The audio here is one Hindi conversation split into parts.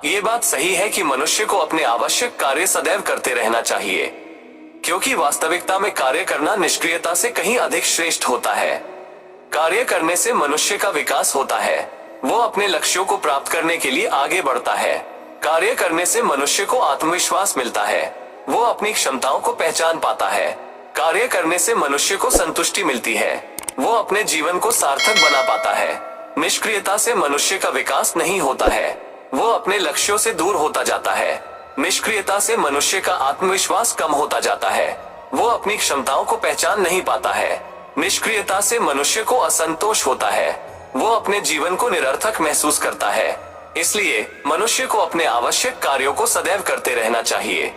ये बात सही है कि मनुष्य को अपने आवश्यक कार्य सदैव करते रहना चाहिए, क्योंकि वास्तविकता में कार्य करना निष्क्रियता से कहीं अधिक श्रेष्ठ होता है। कार्य करने से मनुष्य का विकास होता है, वो अपने लक्ष्यों को प्राप्त करने के लिए आगे बढ़ता है। कार्य करने से मनुष्य को आत्मविश्वास मिलता है, वो अपनी क्षमताओं को पहचान पाता है। कार्य करने से मनुष्य को संतुष्टि मिलती है, वो अपने जीवन को सार्थक बना पाता है। निष्क्रियता से मनुष्य का विकास नहीं होता है, वो अपने लक्ष्यों से दूर होता जाता है। निष्क्रियता से मनुष्य का आत्मविश्वास कम होता जाता है, वो अपनी क्षमताओं को पहचान नहीं पाता है। निष्क्रियता से मनुष्य को असंतोष होता है, वो अपने जीवन को निरर्थक महसूस करता है। इसलिए मनुष्य को अपने आवश्यक कार्यों को सदैव करते रहना चाहिए।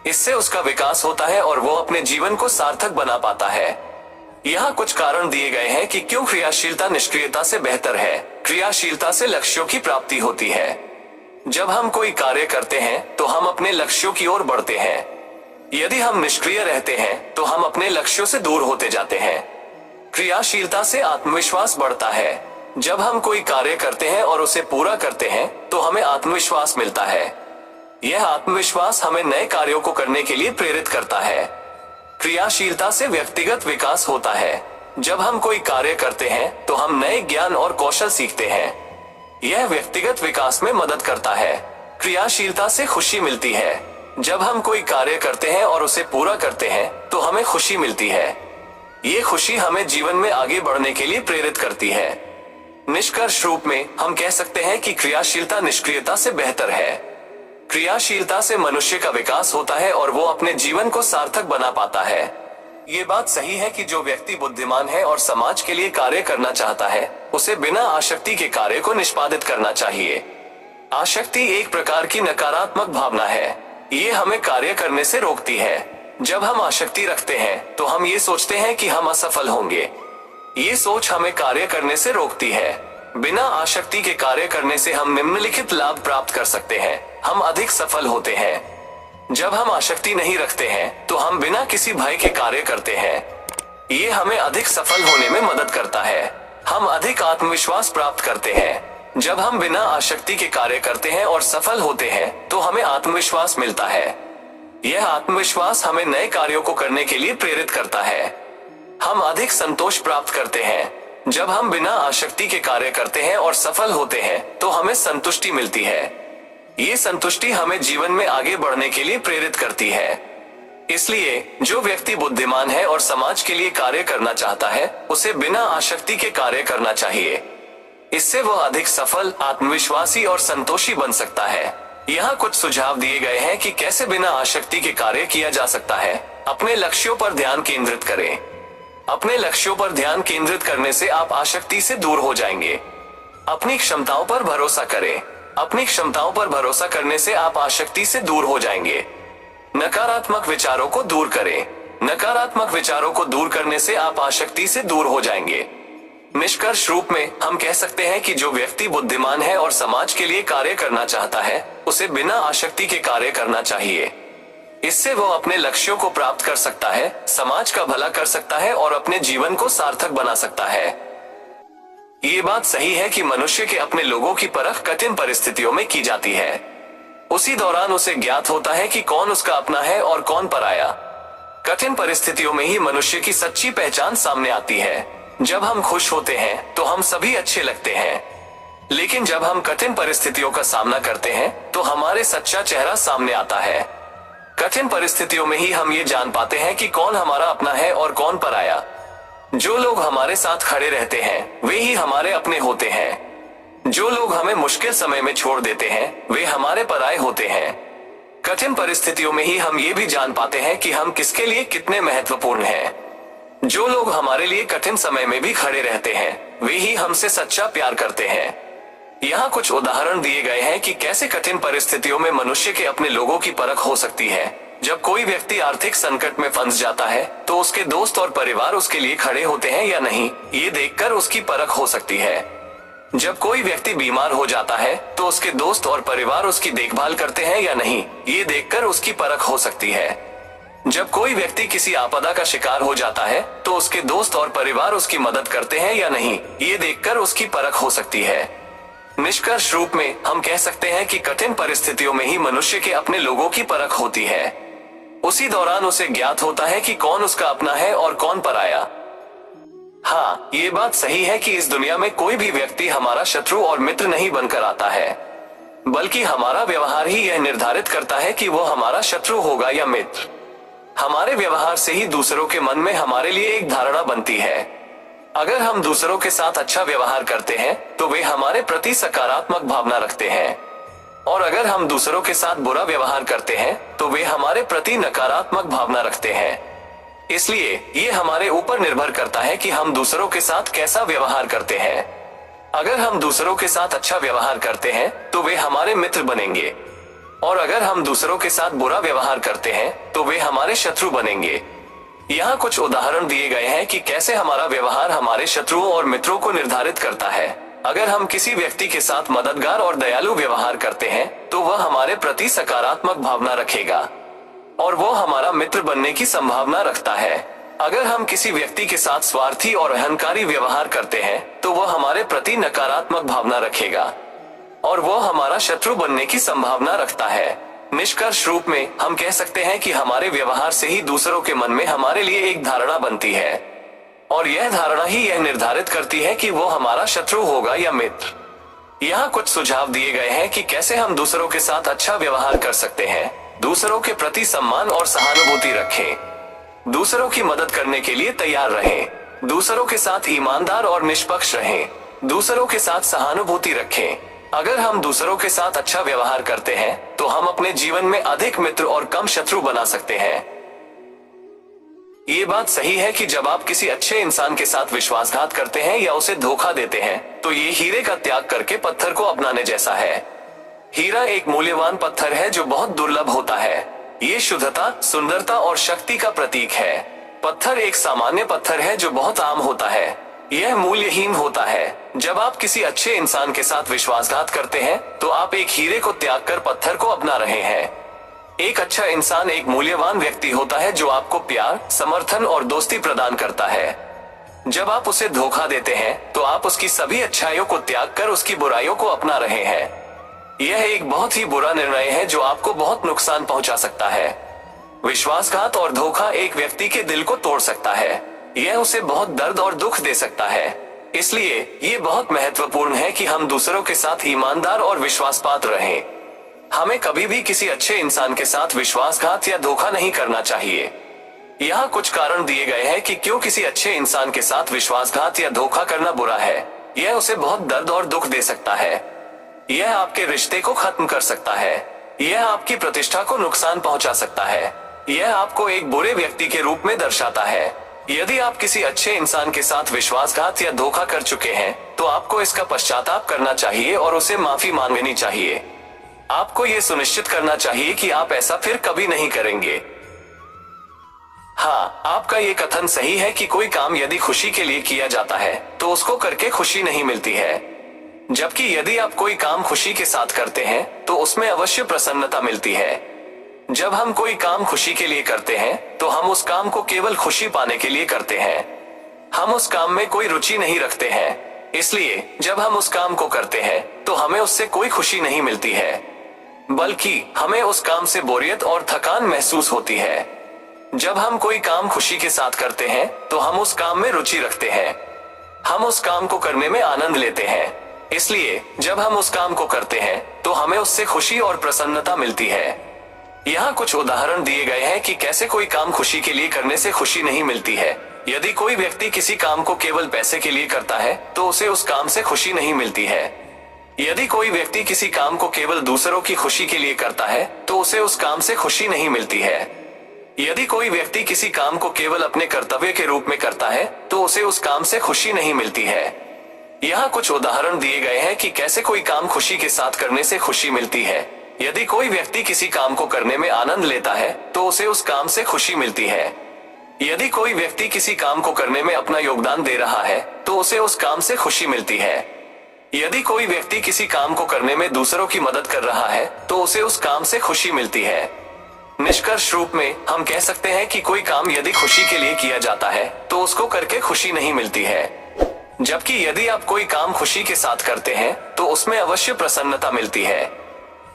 इससे उसका विकास होता है और वो अपने जीवन को सार्थक बना पाता है। यहाँ कुछ कारण दिए गए हैं कि क्यों क्रियाशीलता निष्क्रियता से बेहतर है। क्रियाशीलता से लक्ष्यों की प्राप्ति होती है। जब हम कोई कार्य करते हैं तो हम अपने लक्ष्यों की ओर बढ़ते हैं। यदि हम निष्क्रिय रहते हैं तो हम अपने लक्ष्यों से दूर होते जाते हैं। क्रियाशीलता से आत्मविश्वास बढ़ता है। जब हम कोई कार्य करते हैं और उसे पूरा करते हैं तो हमें आत्मविश्वास मिलता है। यह आत्मविश्वास हमें नए कार्यों को करने के लिए प्रेरित करता है। क्रियाशीलता से व्यक्तिगत विकास होता है। जब हम कोई कार्य करते हैं तो हम नए ज्ञान और कौशल सीखते हैं। यह व्यक्तिगत विकास में मदद करता है। क्रियाशीलता से खुशी मिलती है। जब हम कोई कार्य करते हैं और उसे पूरा करते हैं तो हमें खुशी मिलती है। ये खुशी हमें जीवन में आगे बढ़ने के लिए प्रेरित करती है। निष्कर्ष रूप में हम कह सकते हैं कि क्रियाशीलता निष्क्रियता से बेहतर है। क्रियाशीलता से मनुष्य का विकास होता है और वो अपने जीवन को सार्थक बना पाता है। ये बात सही है कि जो व्यक्ति बुद्धिमान है और समाज के लिए कार्य करना चाहता है, उसे बिना आसक्ति के कार्य को निष्पादित करना चाहिए। आसक्ति एक प्रकार की नकारात्मक भावना है। ये हमें कार्य करने से रोकती है। जब हम आसक्ति रखते हैं तो हम ये सोचते हैं कि हम असफल होंगे। ये सोच हमें कार्य करने से रोकती है। बिना आसक्ति के कार्य करने से हम निम्नलिखित लाभ प्राप्त कर सकते हैं। हम अधिक सफल होते हैं। जब हम आसक्ति नहीं रखते हैं तो हम बिना किसी भय के कार्य करते हैं। ये हमें अधिक सफल होने में मदद करता है। हम अधिक आत्मविश्वास प्राप्त करते हैं। जब हम बिना आसक्ति के कार्य करते हैं और सफल होते हैं तो हमें आत्मविश्वास मिलता है। यह आत्मविश्वास हमें नए कार्यों को करने के लिए प्रेरित करता है। हम अधिक संतोष प्राप्त करते हैं। जब हम बिना आसक्ति के कार्य करते हैं और सफल होते हैं तो हमें संतुष्टि मिलती है। ये संतुष्टि हमें जीवन में आगे बढ़ने के लिए प्रेरित करती है। इसलिए जो व्यक्ति बुद्धिमान है और समाज के लिए कार्य करना चाहता है, उसे बिना आसक्ति के कार्य करना चाहिए। इससे वह अधिक सफल, आत्मविश्वासी और संतोषी बन सकता है। यहाँ कुछ सुझाव दिए गए हैं कि कैसे बिना आसक्ति के कार्य किया जा सकता है। अपने लक्ष्यों पर ध्यान केंद्रित करें। अपने लक्ष्यों पर ध्यान केंद्रित करने से आप आसक्ति से दूर हो जाएंगे। अपनी क्षमताओं पर भरोसा करें। अपनी क्षमताओं पर भरोसा करने से आप आसक्ति से दूर हो जाएंगे। नकारात्मक विचारों को दूर करें। नकारात्मक विचारों को दूर करने से आप आसक्ति से दूर हो जाएंगे। निष्कर्ष रूप में हम कह सकते हैं कि जो व्यक्ति बुद्धिमान है और समाज के लिए कार्य करना चाहता है, उसे बिना आसक्ति के कार्य करना चाहिए। इससे वो अपने लक्ष्यों को प्राप्त कर सकता है, समाज का भला कर सकता है और अपने जीवन को सार्थक बना सकता है। ये बात सही है कि मनुष्य के अपने लोगों की परख कठिन परिस्थितियों में की जाती है। उसी दौरान उसे ज्ञात होता है कि कौन उसका अपना है और कौन पराया। कठिन परिस्थितियों में ही मनुष्य की सच्ची पहचान सामने आती है। जब हम खुश होते हैं तो हम सभी अच्छे लगते हैं, लेकिन जब हम कठिन परिस्थितियों का सामना करते हैं तो हमारे सच्चा चेहरा सामने आता है। कठिन परिस्थितियों में ही हम ये जान पाते हैं कि कौन हमारा अपना है और कौन पराया। जो लोग हमारे साथ खड़े रहते हैं वे ही हमारे अपने होते हैं। जो लोग हमें मुश्किल समय में छोड़ देते हैं वे हमारे पराये होते हैं। कठिन परिस्थितियों में ही हम ये भी जान पाते हैं कि हम किसके लिए कितने महत्वपूर्ण हैं। जो लोग हमारे लिए कठिन समय में भी खड़े रहते हैं वे ही हमसे सच्चा प्यार करते हैं। यहाँ कुछ उदाहरण दिए गए हैं कि कैसे कठिन परिस्थितियों में मनुष्य के अपने लोगों की परख हो सकती है। जब कोई व्यक्ति आर्थिक संकट में फंस जाता है तो उसके दोस्त और परिवार उसके लिए खड़े होते हैं या नहीं, ये देखकर उसकी परख हो सकती है। जब कोई व्यक्ति बीमार हो जाता है तो उसके दोस्त और परिवार उसकी देखभाल करते हैं या नहीं, ये देखकर उसकी परख हो सकती है। जब कोई व्यक्ति किसी आपदा का शिकार हो जाता है तो उसके दोस्त और परिवार उसकी मदद करते हैं या नहीं, ये देखकर उसकी परख हो सकती है। निष्कर्ष रूप में हम कह सकते हैं कि कठिन परिस्थितियों में ही मनुष्य के अपने लोगों की परख होती है। उसी दौरान उसे ज्ञात होता है कि कौन उसका अपना है और कौन पराया। हाँ, ये बात सही है कि इस दुनिया में कोई भी व्यक्ति हमारा शत्रु और मित्र नहीं बनकर आता है, बल्कि हमारा व्यवहार ही यह निर्धारित करता है कि वो हमारा शत्रु होगा या मित्र। हमारे व्यवहार से ही दूसरों के मन में हमारे लिए एक धारणा बनती है। अगर हम दूसरों के साथ अच्छा व्यवहार करते हैं तो वे हमारे प्रति सकारात्मक भावना रखते हैं, और अगर हम दूसरों के साथ बुरा व्यवहार करते हैं तो वे हमारे प्रति नकारात्मक भावना रखते हैं। इसलिए ये हमारे ऊपर निर्भर करता है कि हम दूसरों के साथ कैसा व्यवहार करते हैं। अगर हम दूसरों के साथ अच्छा व्यवहार करते हैं तो वे हमारे मित्र बनेंगे, और अगर हम दूसरों के साथ बुरा व्यवहार करते हैं तो वे हमारे शत्रु बनेंगे। यहाँ कुछ उदाहरण दिए गए हैं कि कैसे हमारा व्यवहार हमारे शत्रुओं और मित्रों को निर्धारित करता है। अगर हम किसी व्यक्ति के साथ मददगार और दयालु व्यवहार करते हैं तो वह हमारे प्रति सकारात्मक भावना रखेगा, और वो हमारा मित्र बनने की संभावना रखता है। अगर हम किसी व्यक्ति के साथ स्वार्थी और अहंकारी व्यवहार करते हैं तो वह हमारे प्रति नकारात्मक भावना रखेगा, और वो हमारा शत्रु बनने की संभावना रखता है। निष्कर्ष रूप में हम कह सकते हैं कि हमारे व्यवहार से ही दूसरों के मन में हमारे लिए एक धारणा बनती है, और यह धारणा ही यह निर्धारित करती है कि वो हमारा शत्रु होगा या मित्र। यहाँ कुछ सुझाव दिए गए हैं कि कैसे हम दूसरों के साथ अच्छा व्यवहार कर सकते हैं। दूसरों के प्रति सम्मान और सहानुभूति रखें। दूसरों की मदद करने के लिए तैयार रहें। दूसरों के साथ ईमानदार और निष्पक्ष रहें। दूसरों के साथ सहानुभूति रखें। अगर हम दूसरों के साथ अच्छा व्यवहार करते हैं तो हम अपने जीवन में अधिक मित्र और कम शत्रु बना सकते हैं। ये बात सही है कि जब आप किसी अच्छे इंसान के साथ विश्वासघात करते हैं या उसे धोखा देते हैं तो ये हीरे का त्याग करके पत्थर को अपनाने जैसा है। हीरा एक मूल्यवान पत्थर है जो बहुत दुर्लभ होता है। ये शुद्धता, सुंदरता और शक्ति का प्रतीक है। पत्थर एक सामान्य पत्थर है जो बहुत आम होता है। यह मूल्यहीन होता है। जब आप किसी अच्छे इंसान के साथ विश्वासघात करते हैं तो आप एक हीरे को त्याग कर पत्थर को अपना रहे हैं। एक अच्छा इंसान एक मूल्यवान व्यक्ति होता है जो आपको प्यार, समर्थन और दोस्ती प्रदान करता है। जब आप उसे धोखा देते हैं तो आप उसकी सभी अच्छाइयों को त्याग कर उसकी बुराइयों को अपना रहे हैं। यह एक बहुत ही बुरा निर्णय है जो आपको बहुत नुकसान पहुंचा सकता है। विश्वासघात और धोखा एक व्यक्ति के दिल को तोड़ सकता है। यह उसे बहुत दर्द और दुख दे सकता है। इसलिए ये बहुत महत्वपूर्ण है कि हम दूसरों के साथ ईमानदार और विश्वासपात्र रहें। हमें कभी भी किसी अच्छे इंसान के साथ विश्वासघात या धोखा नहीं करना चाहिए। यहाँ कुछ कारण दिए गए हैं कि क्यों किसी अच्छे इंसान के साथ विश्वासघात या धोखा करना बुरा है। यह उसे बहुत दर्द और दुख दे सकता है। यह आपके रिश्ते को खत्म कर सकता है। यह आपकी प्रतिष्ठा को नुकसान पहुंचा सकता है। यह आपको एक बुरे व्यक्ति के रूप में दर्शाता है। यदि आप किसी अच्छे इंसान के साथ विश्वासघात या धोखा कर चुके हैं तो आपको इसका पश्चाताप करना चाहिए और उसे माफी मांगनी चाहिए। आपको ये सुनिश्चित करना चाहिए कि आप ऐसा फिर कभी नहीं करेंगे। हाँ, आपका ये कथन सही है कि कोई काम यदि खुशी के लिए किया जाता है तो उसको करके खुशी नहीं मिलती है, जबकि यदि आप कोई काम खुशी के साथ करते हैं तो उसमें अवश्य प्रसन्नता मिलती है। जब हम कोई काम खुशी के लिए करते हैं तो हम उस काम को केवल खुशी पाने के लिए करते हैं। हम उस काम में कोई रुचि नहीं रखते हैं। इसलिए जब हम उस काम को करते हैं तो हमें उससे कोई खुशी नहीं मिलती है, बल्कि हमें उस काम से बोरियत और थकान महसूस होती है। जब हम कोई काम खुशी के साथ करते हैं तो हम उस काम में रुचि रखते हैं। हम उस काम को करने में आनंद लेते हैं। इसलिए जब हम उस काम को करते हैं तो हमें उससे खुशी और प्रसन्नता मिलती है। यहाँ कुछ उदाहरण दिए गए हैं कि कैसे कोई काम खुशी के लिए करने से खुशी नहीं मिलती है। यदि कोई व्यक्ति किसी काम को केवल पैसे के लिए करता है तो उसे उस काम से खुशी नहीं मिलती है। यदि कोई व्यक्ति किसी काम को केवल दूसरों की खुशी के लिए करता है तो उसे उस काम से खुशी नहीं मिलती है। यदि कोई व्यक्ति किसी काम को केवल अपने कर्तव्य के रूप में करता है तो उसे उस काम से खुशी नहीं मिलती है। यहाँ कुछ उदाहरण दिए गए हैं कि कैसे कोई काम खुशी के साथ करने से खुशी मिलती है। यदि कोई व्यक्ति किसी काम को करने में आनंद लेता है तो उसे उस काम से खुशी मिलती है। यदि कोई व्यक्ति किसी काम को करने में अपना योगदान दे रहा है तो उसे उस काम से खुशी मिलती है। यदि कोई व्यक्ति किसी काम को करने में दूसरों की मदद कर रहा है तो उसे उस काम से खुशी मिलती है। निष्कर्ष रूप में हम कह सकते हैं कि कोई काम यदि खुशी के लिए किया जाता है तो उसको करके खुशी नहीं मिलती है। जबकि यदि आप कोई काम खुशी के साथ करते हैं तो उसमें अवश्य प्रसन्नता मिलती है।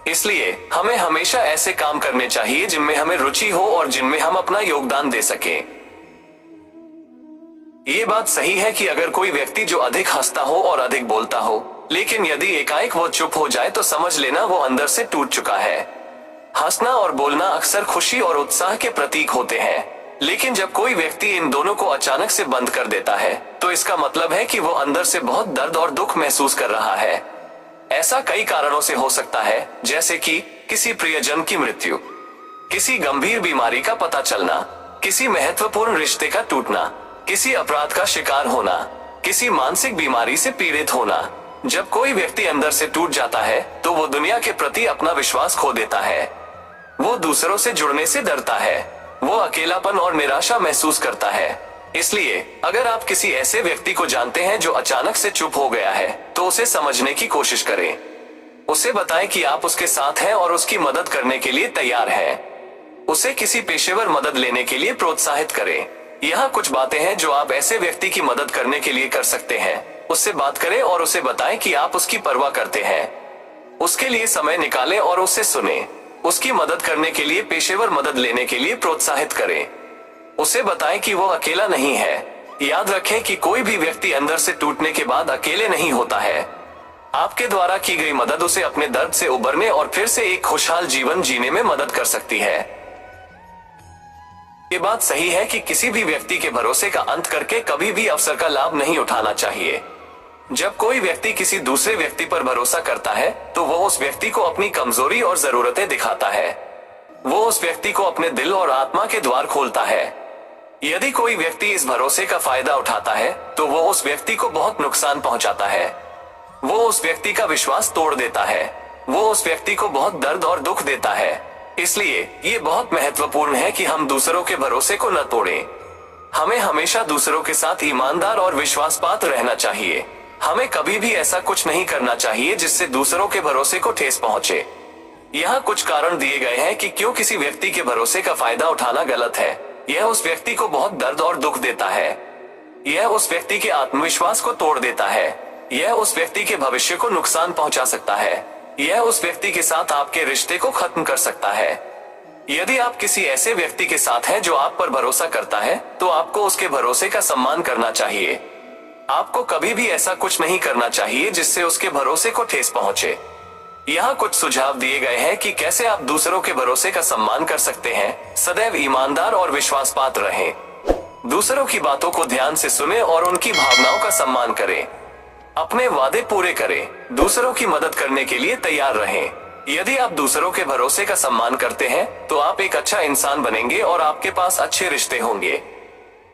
इसलिए हमें हमेशा ऐसे काम करने चाहिए जिनमें हमें रुचि हो और जिनमें हम अपना योगदान दे सकें। ये बात सही है कि अगर कोई व्यक्ति जो अधिक हंसता हो और अधिक बोलता हो, लेकिन यदि एकाएक वो चुप हो जाए तो समझ लेना वो अंदर से टूट चुका है। हंसना और बोलना अक्सर खुशी और उत्साह के प्रतीक होते हैं, लेकिन जब कोई व्यक्ति इन दोनों को अचानक से बंद कर देता है तो इसका मतलब है कि वो अंदर से बहुत दर्द और दुख महसूस कर रहा है। ऐसा कई कारणों से हो सकता है, जैसे कि किसी प्रियजन की मृत्यु, किसी गंभीर बीमारी का पता चलना, किसी महत्वपूर्ण रिश्ते का टूटना, किसी अपराध का शिकार होना, किसी मानसिक बीमारी से पीड़ित होना। जब कोई व्यक्ति अंदर से टूट जाता है तो वो दुनिया के प्रति अपना विश्वास खो देता है, वो दूसरों से जुड़ने से डरता है, वो अकेलापन और निराशा महसूस करता है। इसलिए अगर आप किसी ऐसे व्यक्ति को जानते हैं जो अचानक से चुप हो गया है तो उसे समझने की कोशिश करें। उसे बताएं कि आप उसके साथ हैं और उसकी मदद करने के लिए तैयार हैं। उसे किसी पेशेवर मदद लेने के लिए प्रोत्साहित करें। यहाँ कुछ बातें हैं जो आप ऐसे व्यक्ति की मदद करने के लिए कर सकते हैं। उससे बात करें और उसे बताएं कि आप उसकी परवाह करते हैं। उसके लिए समय निकालें और उसे सुनें। उसकी मदद करने के लिए पेशेवर मदद लेने के लिए प्रोत्साहित करें। उसे बताएं कि वो अकेला नहीं है। याद रखें कि कोई भी व्यक्ति अंदर से टूटने के बाद अकेले नहीं होता है। आपके द्वारा की गई मदद उसे अपने दर्द से उबरने और फिर से एक खुशहाल जीवन जीने में मदद कर सकती है। ये बात सही है कि किसी भी व्यक्ति के भरोसे का अंत करके कभी भी अवसर का लाभ नहीं उठाना चाहिए। जब कोई व्यक्ति किसी दूसरे व्यक्ति पर भरोसा करता है तो वो उस व्यक्ति को अपनी कमजोरी और जरूरतें दिखाता है। वो उस व्यक्ति को अपने दिल और आत्मा के द्वार खोलता है। यदि कोई व्यक्ति इस भरोसे का फायदा उठाता है तो वो उस व्यक्ति को बहुत नुकसान पहुंचाता है। वो उस व्यक्ति का विश्वास तोड़ देता है। वो उस व्यक्ति को बहुत दर्द और दुख देता है। इसलिए ये बहुत महत्वपूर्ण है कि हम दूसरों के भरोसे को न तोड़ें। हमें हमेशा दूसरों के साथ ईमानदार और विश्वासपात्र रहना चाहिए। हमें कभी भी ऐसा कुछ नहीं करना चाहिए जिससे दूसरों के भरोसे को ठेस पहुंचे। यहाँ कुछ कारण दिए गए हैं कि क्यों किसी व्यक्ति के भरोसे का फायदा उठाना गलत है। यह उस व्यक्ति को बहुत दर्द और दुख देता है। यह उस व्यक्ति के आत्मविश्वास को तोड़ देता है। यह उस व्यक्ति के भविष्य को नुकसान पहुंचा सकता है। यह उस व्यक्ति के साथ आपके रिश्ते को खत्म कर सकता है। यदि आप किसी ऐसे व्यक्ति के साथ हैं जो आप पर भरोसा करता है तो आपको उसके भरोसे का सम्मान करना चाहिए। आपको कभी भी ऐसा कुछ नहीं करना चाहिए जिससे उसके भरोसे को ठेस पहुंचे। यहाँ कुछ सुझाव दिए गए हैं कि कैसे आप दूसरों के भरोसे का सम्मान कर सकते हैं। सदैव ईमानदार और विश्वासपात्र रहें। दूसरों की बातों को ध्यान से सुने और उनकी भावनाओं का सम्मान करें। अपने वादे पूरे करें। दूसरों की मदद करने के लिए तैयार रहें। यदि आप दूसरों के भरोसे का सम्मान करते हैं तो आप एक अच्छा इंसान बनेंगे और आपके पास अच्छे रिश्ते होंगे।